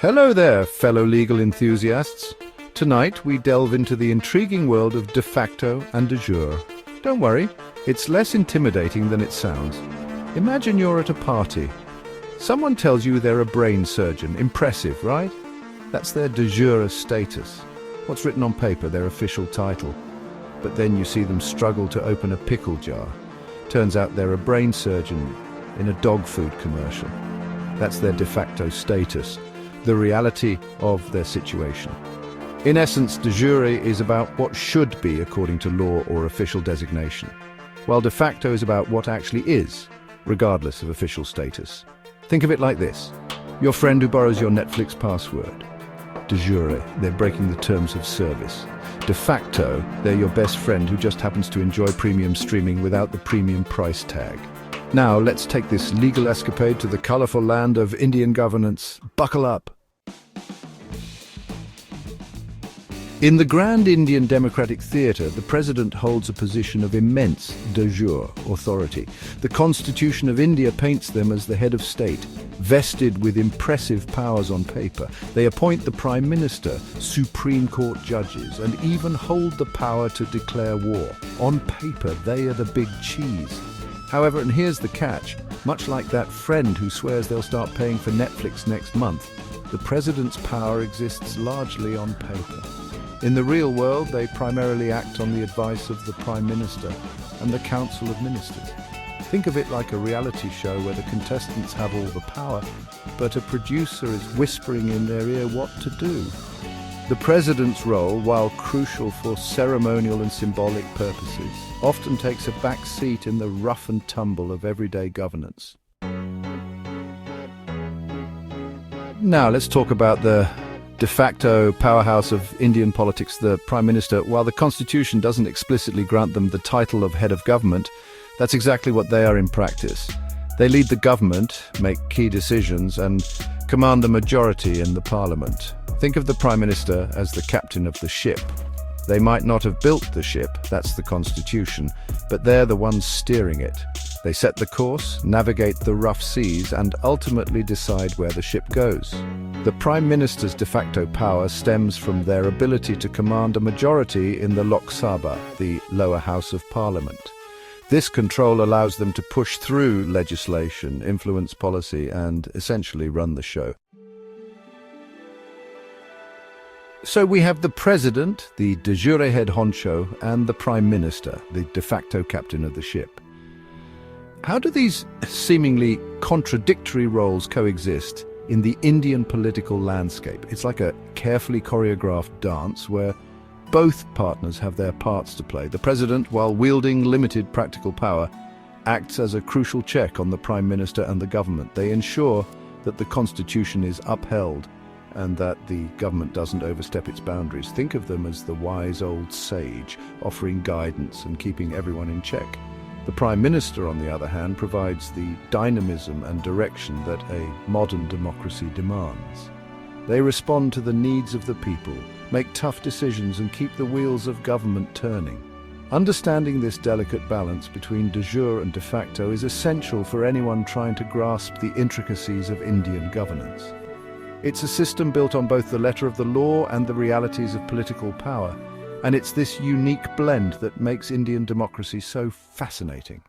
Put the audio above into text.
Hello there, fellow legal enthusiasts. Tonight we delve into the intriguing world of de facto and de jure. Don't worry, it's less intimidating than it sounds. Imagine you're at a party. Someone tells you they're a brain surgeon. Impressive, right? That's their de jure status. What's written on paper, their official title. But then you see them struggle to open a pickle jar. Turns out they're a brain surgeon in a dog food commercial. That's their de facto status, the reality of their situation. In essence, de jure is about what should be according to law or official designation, while de facto is about what actually is, regardless of official status. Think of it like this. Your friend who borrows your Netflix password. De jure, they're breaking the terms of service. De facto, they're your best friend who just happens to enjoy premium streaming without the premium price tag. Now, let's take this legal escapade to the colorful land of Indian governance. Buckle up. In the grand Indian democratic theatre, the president holds a position of immense de jure authority. The Constitution of India paints them as the head of state, vested with impressive powers on paper. They appoint the Prime Minister, Supreme Court judges, and even hold the power to declare war. On paper, they are the big cheese. However, and here's the catch, much like that friend who swears they'll start paying for Netflix next month, the president's power exists largely on paper. In the real world, they primarily act on the advice of the Prime Minister and the Council of Ministers. Think of it like a reality show where the contestants have all the power, but a producer is whispering in their ear what to do. The president's role, while crucial for ceremonial and symbolic purposes, often takes a back seat in the rough and tumble of everyday governance. Now let's talk about the de facto powerhouse of Indian politics, the Prime Minister. While the Constitution doesn't explicitly grant them the title of head of government, that's exactly what they are in practice. They lead the government, make key decisions, and command the majority in the Parliament. Think of the Prime Minister as the captain of the ship. They might not have built the ship, that's the Constitution, but they're the ones steering it. They set the course, navigate the rough seas, and ultimately decide where the ship goes. The Prime Minister's de facto power stems from their ability to command a majority in the Lok Sabha, the lower house of Parliament. This control allows them to push through legislation, influence policy, and essentially run the show. So we have the President, the de jure head honcho, and the Prime Minister, the de facto captain of the ship. How do these seemingly contradictory roles coexist in the Indian political landscape? It's like a carefully choreographed dance where both partners have their parts to play. The President, while wielding limited practical power, acts as a crucial check on the Prime Minister and the government. They ensure that the Constitution is upheld and that the government doesn't overstep its boundaries. Think of them as the wise old sage, offering guidance and keeping everyone in check. The Prime Minister, on the other hand, provides the dynamism and direction that a modern democracy demands. They respond to the needs of the people, make tough decisions, and keep the wheels of government turning. Understanding this delicate balance between de jure and de facto is essential for anyone trying to grasp the intricacies of Indian governance. It's a system built on both the letter of the law and the realities of political power. And it's this unique blend that makes Indian democracy so fascinating.